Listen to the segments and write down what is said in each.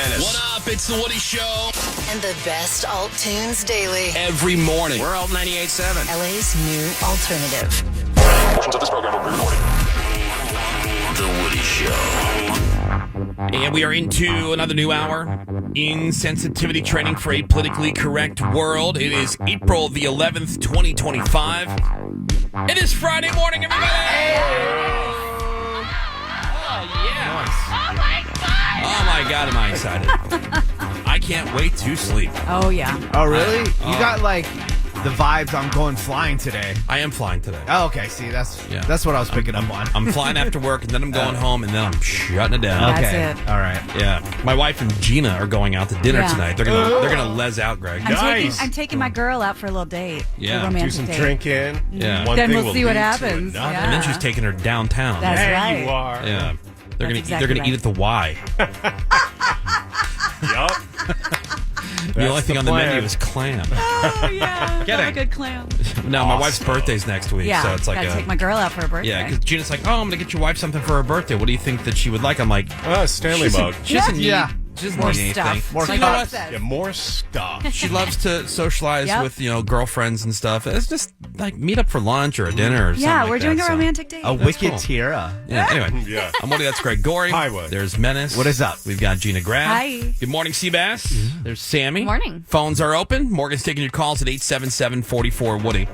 Menace. What up? It's the Woody Show. And the best alt tunes daily. Every morning. We're Alt 98.7. LA's new alternative. Portions of this program are pre-recorded. The Woody Show. And we are into another new hour in sensitivity training for a politically correct world. It is April the 11th, 2025. It is Friday morning, everybody! Oh, yeah. Oh, my God, am I excited. I can't wait to sleep. Oh, yeah. Oh, really? You got, like, the vibes I'm going flying today. I am flying today. Oh, okay. See, that's what I was picking up on. I'm flying after work, and then I'm going home, and then I'm shutting it down. Okay. That's it. All right. Yeah. My wife and Gina are going out to dinner Yeah. tonight. They're gonna les out, Greg. I'm taking my girl out for a little date. Yeah. A romantic Do some date. drinking. Yeah. One Then thing we'll will see what lead to happens. another. Yeah. And then she's taking her downtown. That's There right. you are. Yeah. They're That's gonna exactly eat at the Y. Yup. The only thing the on the plan. menu is clam. Oh, yeah. Get it. A good clam. No, my wife's birthday's next week, Yeah. so it's like gotta take my girl out for her birthday. yeah. Because Gina's like, oh, I'm gonna get your wife something for her birthday. What do you think that she would like? I'm like, Stanley mug. she doesn't need. Yeah. She doesn't More need anything. stuff. More So you know cups. what? Yeah, more stuff. She loves to socialize Yep. with girlfriends and stuff. It's just like meet up for lunch or a dinner or something. Yeah, like we're doing that, a so. romantic date. A That's wicked cool. Tira. Yeah. Anyway, Yeah. I'm Woody. That's Greg Gorey. Hi, Woody. There's Menace. What is up? We've got Gina Grab. Hi. Good morning, Seabass. There's Sammy. Morning. Phones are open. Morgan's taking your calls at 877-44-WOODY.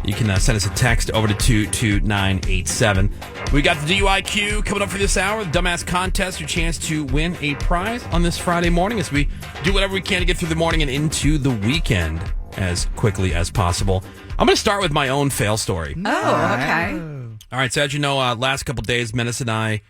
You can send us a text over to 22987. We got the DUIQ coming up for this hour. The Dumbass Contest, your chance to win a prize on this Friday morning as we do whatever we can to get through the morning and into the weekend as quickly as possible. I'm going to start with my own fail story. Oh, okay. All right, so as you know, last couple days, Menace and I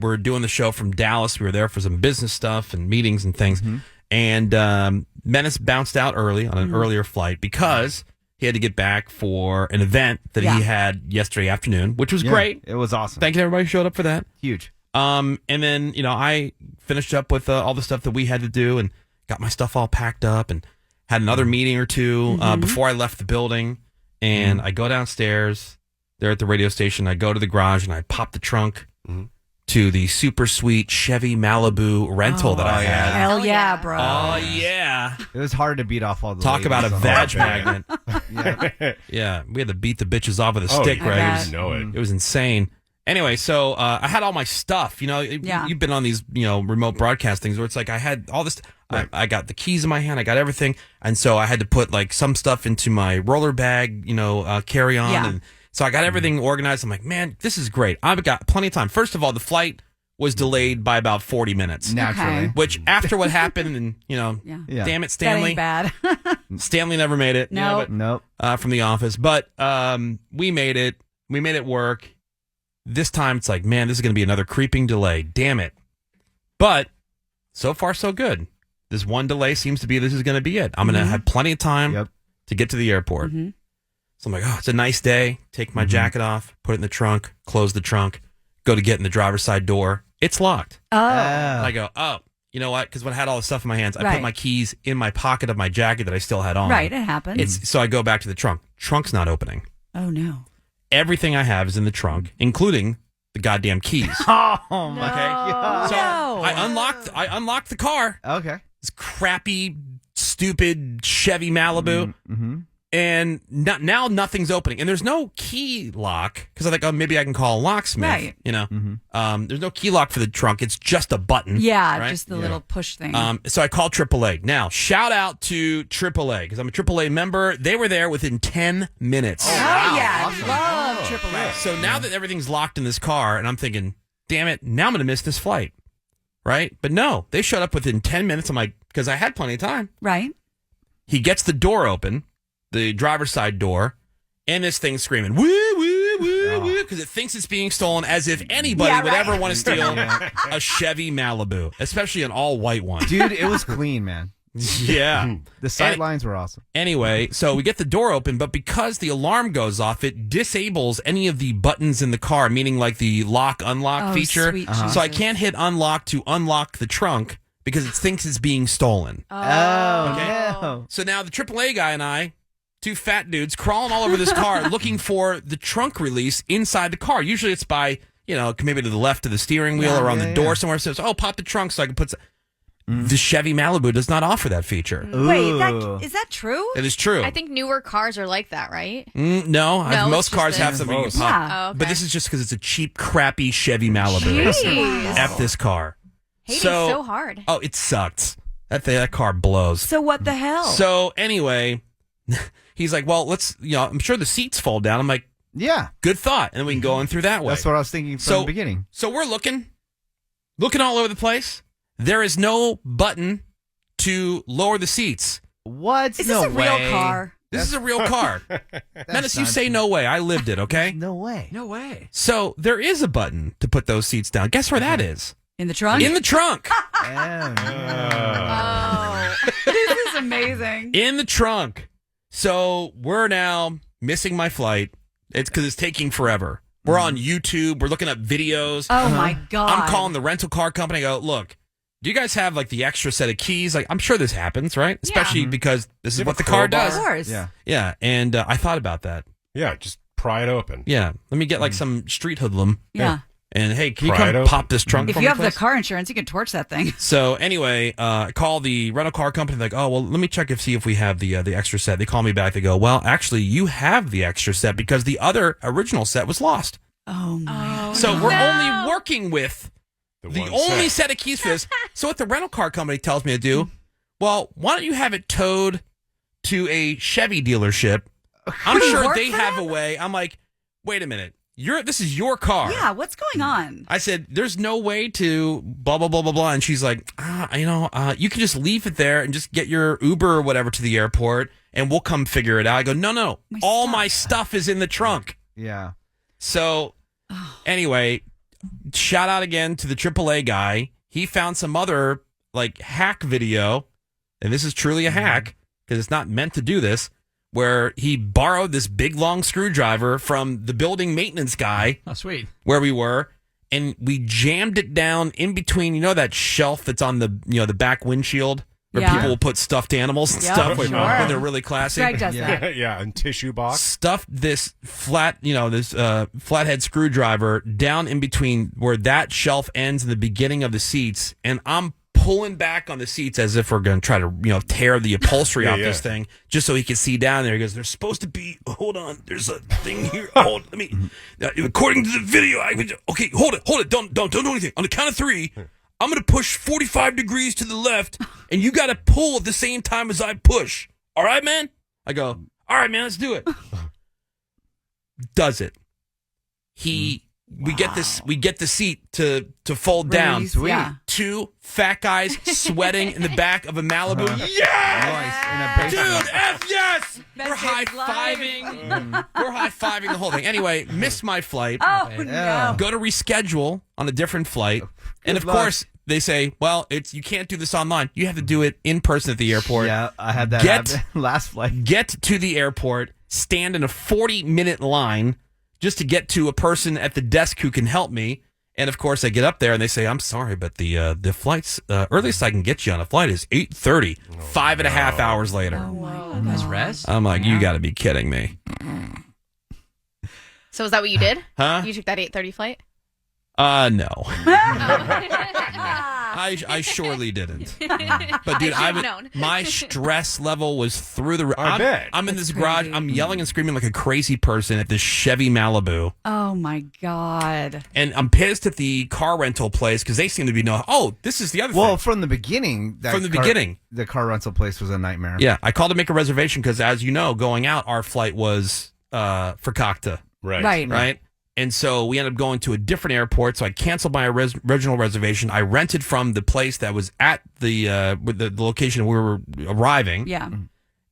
were doing the show from Dallas. We were there for some business stuff and meetings and things. And Menace bounced out early on an earlier flight because he had to get back for an event that he had yesterday afternoon, which was great. It was awesome. Thank you to everybody who showed up for that. Huge. And then, I finished up with all the stuff that we had to do and got my stuff all packed up and had another meeting or two before I left the building. And I go downstairs there at the radio station. I go to the garage and I pop the trunk to the super sweet Chevy Malibu rental that I had. Hell yeah, bro. Oh, yeah. It was hard to beat off all the Talk about a ladies on vag that. magnet. Yeah, we had to beat the bitches off with a stick, I right? bet. You know it. It was insane. Anyway, so I had all my stuff. You've been on these, remote broadcast things where it's like I had all this. I got the keys in my hand. I got everything. And so I had to put like some stuff into my roller bag, carry on. Yeah. And so I got everything organized. I'm like, man, this is great. I've got plenty of time. First of all, the flight was delayed by about 40 minutes. Naturally. Okay. Which after what happened and, Yeah. damn it, That Stanley. ain't bad. Stanley never made it. No. Nope. From the office. But we made it. We made it work. This time it's like, man, this is going to be another creeping delay. Damn it. But so far, so good. This one delay seems to be this is going to be it. I'm going to have plenty of time to get to the airport. So I'm like, oh, it's a nice day. Take my jacket off, put it in the trunk, close the trunk, go to get in the driver's side door. It's locked. Oh. I go, oh, you know what? Because when I had all the stuff in my hands, I put Right. my keys in my pocket of my jacket that I still had on. Right, it happens. So I go back to the trunk. Trunk's not opening. Oh, no. Everything I have is in the trunk, including the goddamn keys. Oh my Oh, So no. I unlocked the car. Okay. This crappy, stupid Chevy Malibu. Mm-hmm. And now nothing's opening. And there's no key lock because I think, oh, maybe I can call a locksmith. Right. There's no key lock for the trunk. It's just a button. Yeah, right? just the little push thing. So I called AAA. Now, shout out to AAA because I'm a AAA member. They were there within 10 minutes. yeah. Love AAA. So now that everything's locked in this car, and I'm thinking, damn it, now I'm going to miss this flight. Right? But no, they showed up within 10 minutes. I'm like, because I had plenty of time. Right. He gets the door open, the driver's side door, and this thing's screaming, woo, woo, woo, woo, because it thinks it's being stolen as if anybody would ever want to steal a Chevy Malibu, especially an all-white one. Dude, it was clean, man. Yeah. The sight lines were awesome. Anyway, so we get the door open, but because the alarm goes off, it disables any of the buttons in the car, meaning like the lock-unlock feature. Sweet So I Jesus. can't hit unlock to unlock the trunk because it thinks it's being stolen. Oh, Okay. no. So now the AAA guy and I, two fat dudes, crawling all over this car looking for the trunk release inside the car. Usually it's by, maybe to the left of the steering wheel or on the door somewhere. It says, oh, pop the trunk so I can put... The Chevy Malibu does not offer that feature. Wait, Ooh. is that true? It is true. I think newer cars are like that, right? No, No, most it's cars just have this. something you can Most. pop. Yeah. Oh, okay. But this is just because it's a cheap, crappy Chevy Malibu. Jeez. F this car. Hating's so hard. Oh, it sucked. That car blows. So what the hell? So anyway, he's like, well, I'm sure the seats fold down. I'm like, Yeah. good thought. And then we can go in through that way. That's what I was thinking from the beginning. So we're looking all over the place. There is no button to lower the seats. What? is this No a real way. car? This is a real car. Menace, you not say true. no way. I lived it, okay? No way. No way. So there is a button to put those seats down. Guess where that is? In the trunk? In the trunk. Oh. This is amazing. In the trunk. So we're now missing my flight. It's because it's taking forever. We're on YouTube. We're looking up videos. Oh my God. I'm calling the rental car company. I go, look, do you guys have like the extra set of keys? Like, I'm sure this happens, right? Especially because this is You have what a the car crowbar? does. Of course. Yeah. Yeah. And I thought about that. Yeah, just pry it open. Yeah. Let me get like some street hoodlum. Yeah. And hey, can you Pry come it open. pop this trunk If for you me, have the please? car insurance, you can torch that thing. So anyway, I call the rental car company. Like, oh, well, let me check see if we have the extra set. They call me back. They go, well, actually, you have the extra set because the other original set was lost. Oh my. So we're only working with the one only set. set of keys for this. So what the rental car company tells me to do, well, why don't you have it towed to a Chevy dealership? I'm You sure work they for have them? a way. I'm like, wait a minute. This is your car. Yeah, what's going on? I said, there's no way to blah, blah, blah, blah, blah. And she's like, you can just leave it there and just get your Uber or whatever to the airport and we'll come figure it out. I go, no. All my stuff is in the trunk. Yeah. So anyway, shout out again to the AAA guy. He found some other like hack video, and this is truly a hack because it's not meant to do this, where he borrowed this big long screwdriver from the building maintenance guy Oh, sweet. where we were, and we jammed it down in between, that shelf that's on the the back windshield where Yeah. people will put stuffed animals and Yep, stuff when sure. they're really classy. Greg does that. Yeah, and tissue box. Stuffed this flathead screwdriver down in between where that shelf ends in the beginning of the seats, and I'm pulling back on the seats as if we're going to try to tear the upholstery off this thing just so he can see down there. He goes, "There's supposed to be. Hold on, there's a thing here. Hold. Let me. According to the video, okay. Hold it. Don't do anything. On the count of 3." I'm going to push 45 degrees to the left, and you got to pull at the same time as I push. All right, man? I go, all right, man, let's do it. Does it. We get the seat to fold down. Really? Sweet. Yeah. 2 fat guys sweating in the back of a Malibu. Nice. In a Dude, basement. F yes! Best We're day of high-fiving. We're high-fiving the whole thing. Anyway, missed my flight. Oh, Yeah. no. Go to reschedule on a different flight. And of luck. course, they say, well, you can't do this online. You have to do it in person at the airport. Yeah, I had that happen last flight. Get to the airport, stand in a 40-minute line just to get to a person at the desk who can help me. And of course, I get up there and they say, I'm sorry, but the flight's earliest I can get you on a flight is 8:30, 5.5 hours later. Oh my Nice God. rest. I'm like, you got to be kidding me. So is that what you did? Huh? You took that 8:30 flight? No. I surely didn't. But dude, I should've known. my stress level was through the roof. I bet. I'm in That's this garage. crazy. I'm yelling and screaming like a crazy person at this Chevy Malibu. Oh my God. And I'm pissed at the car rental place because they seem to be this is the other Well, thing. from the beginning. Beginning. The car rental place was a nightmare. Yeah, I called to make a reservation because, as you know, going out, our flight was for Cocta, Right. right? And so we ended up going to a different airport. So I canceled my original reservation. I rented from the place that was at the location we were arriving. Yeah.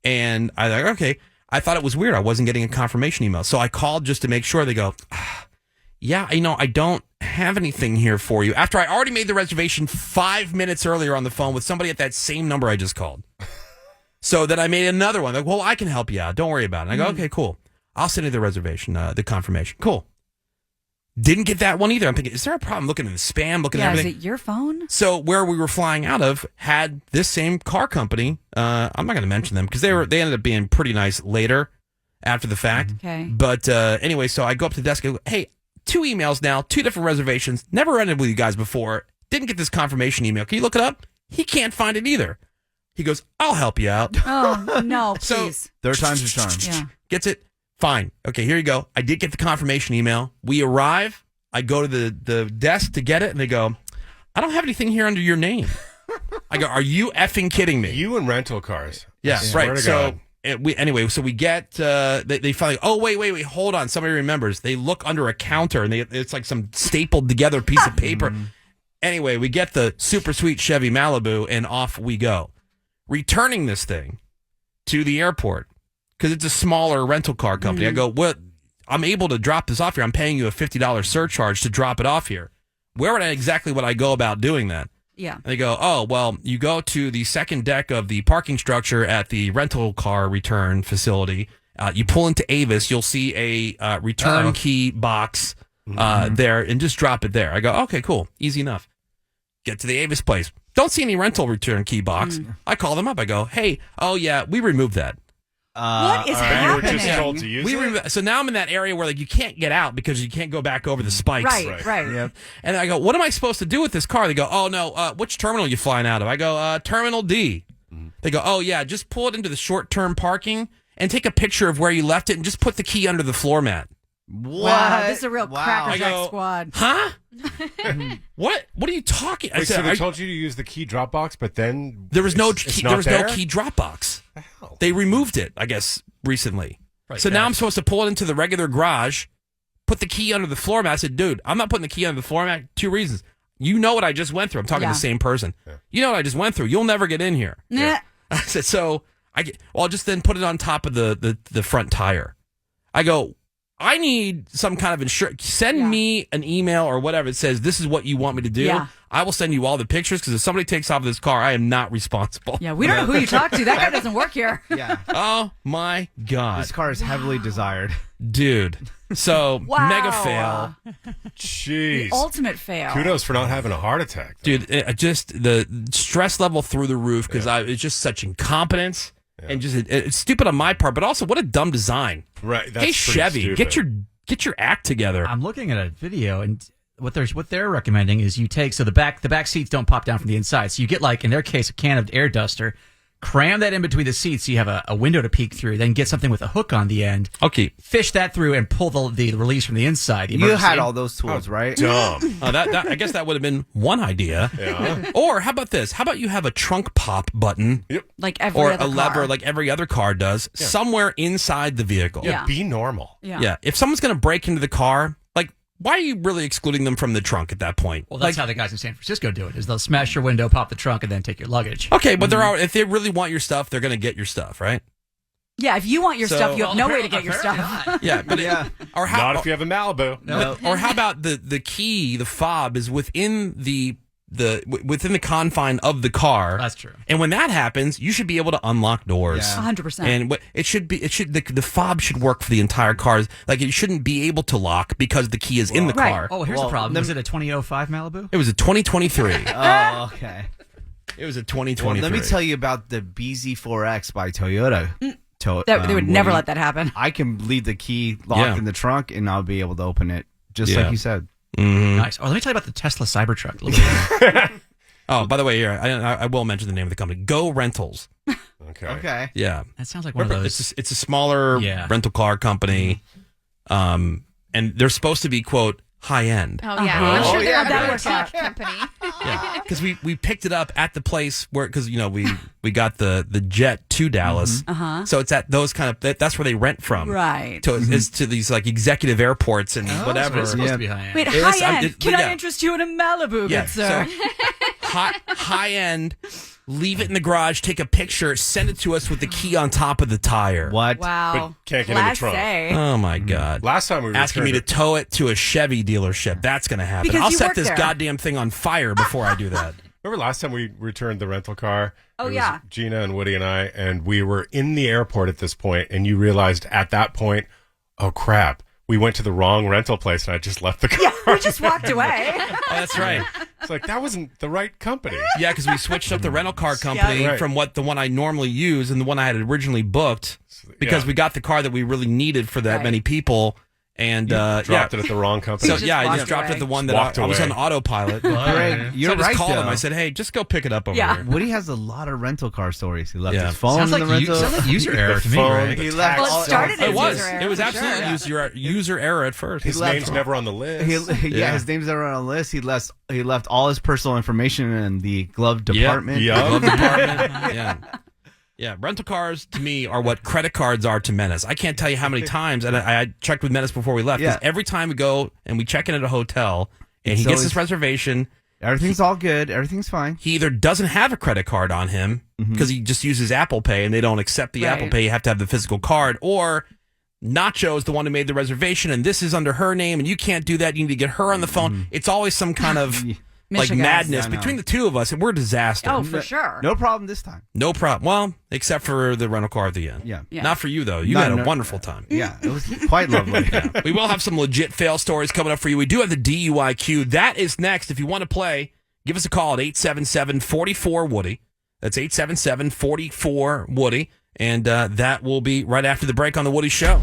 And I was like, okay. I thought it was weird. I wasn't getting a confirmation email. So I called just to make sure. They go, yeah, I don't have anything here for you. After I already made the reservation 5 minutes earlier on the phone with somebody at that same number I just called. So then I made another one. Like, well, I can help you out. Don't worry about it. I go, okay, cool. I'll send you the reservation, the confirmation. Cool. Didn't get that one either. I'm thinking, is there a problem looking in the spam, looking at Yeah, is everything? it your phone? So where we were flying out of had this same car company. I'm not going to mention them because they ended up being pretty nice later after the fact. Okay. But anyway, so I go up to the desk and go, hey, 2 emails now, 2 different reservations. Never rented with you guys before. Didn't get this confirmation email. Can you look it up? He can't find it either. He goes, I'll help you out. Oh, no, So- please. Third time's a charm. Yeah. Gets it? Fine. Okay, here you go. I did get the confirmation email. We arrive. I go to the desk to get it, and they go, I don't have anything here under your name. I go, are you effing kidding me? You and rental cars. Yeah, I swear right. to So God. we get they finally. Oh wait, hold on. Somebody remembers. They look under a counter and it's like some stapled together piece of paper. Anyway, we get the super sweet Chevy Malibu and off we go, returning this thing to the airport because it's a smaller rental car company. I go, well, I'm able to drop this off here. I'm paying you a $50 surcharge to drop it off here. Where would I go about doing that? Yeah. And they go, oh, well, you go to the second deck of the parking structure at the rental car return facility. You pull into Avis. You'll see a return key box there and just drop it there. I go, okay, cool. Easy enough. Get to the Avis place. Don't see any rental return key box. I call them up. I go, hey, oh, yeah, we removed that. What is You were happening? just told to use it? So now I'm in that area where like you can't get out because you can't go back over the spikes. Right. Yep. And I go, what am I supposed to do with this car? They go, oh, no, which terminal are you flying out of? I go, Terminal D. They go, oh, yeah, just pull it into the short-term parking and take a picture of where you left it and just put the key under the floor mat. What? Wow, this is a real Wow. Cracker I Jack go, squad. Huh? What are you talking? I Wait, said, so they told you to use the key drop box, but then there was no it's key, not there was no there? key drop box. Hell. They removed it, I guess, recently. Right, So now yeah. I'm supposed to pull it into the regular garage, put the key under the floor mat. I said, dude, I'm not putting the key under the floor mat. 2 reasons. You know what I just went through. I'm talking to Yeah. the same person. You know what I just went through. You'll never get in here. Nah. I said, so I'll just then put it on top of the front tire. I go, I need some kind of insurance. Send me an email or whatever that says this is what you want me to do. Yeah. I will send you all the pictures because if somebody takes off this car, I am not responsible. Yeah, we don't know who you talk to. That guy doesn't work here. Yeah. Oh my God. This car is heavily desired. Dude. So Wow. mega fail. Jeez. Ultimate fail. Kudos for not having a heart attack. Dude, just the stress level through the roof because it's just such incompetence and just it's stupid on my part, but also what a dumb design. Right. That's Hey pretty Chevy, stupid. get your act together. I'm looking at a video, and what they're recommending is you take the back seats don't pop down from the inside, so you get like in their case a can of air duster, cram that in between the seats, so you have a window to peek through, then get something with a hook on the end, Okay. fish that through, and pull the release from the inside. The You emergency- had all those tools, right? Dumb. That I guess that would have been one idea. Yeah. Or how about this? How about you have a trunk pop button Like every or other a lever car. like every other car does somewhere inside the vehicle? Yeah. Be normal. Yeah. If someone's going to break into the car, like why are you really excluding them from the trunk at that point? Well, that's how the guys in San Francisco do it. Is they'll smash your window, pop the trunk, and then take your luggage. Okay, but if they really want your stuff, they're going to get your stuff, right? Yeah, if you want your So- stuff, you have no way to get your Apparently stuff. not. Yeah, but Yeah. or how Not if you have a Malibu. No. or how about the key, the fob is within within the confine of the car. That's true. And when that happens, you should be able to unlock doors. Yeah. 100%. And the fob should work for the entire car. Like it shouldn't be able to lock because the key is in the Right. car. Oh, here's Well, the problem. let Was me- it a 2005 Malibu? It was a 2023. Oh, okay. It was a Well, 2023. let me tell you about the BZ4X by Toyota. They would never Woody. let that happen. I can leave the key locked Yeah. in the trunk, and I'll be able to open it, just Yeah. like you said. Nice. Oh, let me tell you about the Tesla Cybertruck. A little bit. Oh, by the way, here I will mention the name of the company. Go Rentals. Okay. Okay. Yeah, That sounds like one of those. it's a smaller Yeah. rental car company, and they're supposed to be quote high end. Oh, yeah. I'm Oh, sure they're yeah, a that boutique works out. company. Yeah, because we picked it up at the place where because we got the jet to Dallas, so it's at those kind of that's where they rent from, Right. So it's to these like executive airports and whatever. It's supposed Yeah. to be high end. Wait, Yes, high end. Can yeah. I interest you in a Malibu, Yeah, good sir? so high end. Leave it in the garage. Take a picture. Send it to us with the key on top of the tire. What? Wow. But can't get in the trunk. Classe. Oh my God! Last time we Asking me to returned tow it to a Chevy dealership. That's going to happen. Because I'll you set work this there. goddamn thing on fire before I do that. Remember last time we returned the rental car? Oh, It was yeah. Gina and Woody and I, and we were in the airport at this point, and you realized at that point, oh crap, we went to the wrong rental place, and I just left the car. Yeah, we just walked away. Oh, that's right. It's like, that wasn't the right company. Yeah, because we switched up the rental car company Right. from the one I normally use and the one I had originally booked because Yeah. we got the car that we really needed for that Right. many people. And Dropped it at the wrong company. So just I walked just dropped it away. at the one that Walked I was away. on autopilot. Greg, you're so I just right, called him. though. I said, "Hey, just go pick it up over Yeah. here." Woody has a lot of rental car stories. He left Yeah. his phone Sounds in like, the rental. sounds like user error to me, phone, Greg. the He left tax. Well, it started It as was. user error, It was for absolutely sure. user error at first. His left- name's never on the list. Yeah, his name's never on the list. He left all his personal information in the glove department. Yeah. Glove department. Yeah. Yeah, rental cars to me are what credit cards are to Menace. I can't tell you how many times, and I checked with Menace before we left, because Yeah. every time we go and we check in at a hotel and he It's gets always- his reservation, Everything's all good. Everything's fine. he either doesn't have a credit card on him because he just uses Apple Pay and they don't accept the Right. Apple Pay. You have to have the physical card, or Nacho's the one who made the reservation and this is under her name and you can't do that. You need to get her on the phone. It's always some kind of like Michigan. madness I know. between the two of us, and we're a disaster. Oh, for sure. No problem this time. No problem. Well, except for the rental car at the end. Yeah. Yeah. Not for you, though. You No, had a no. wonderful time. Yeah, it was quite lovely. We will have some legit fail stories coming up for you. We do have the DUIQ. That is next. If you want to play, give us a call at 877-44-WOODY. That's 877-44-WOODY. And that will be right after the break on The Woody Show.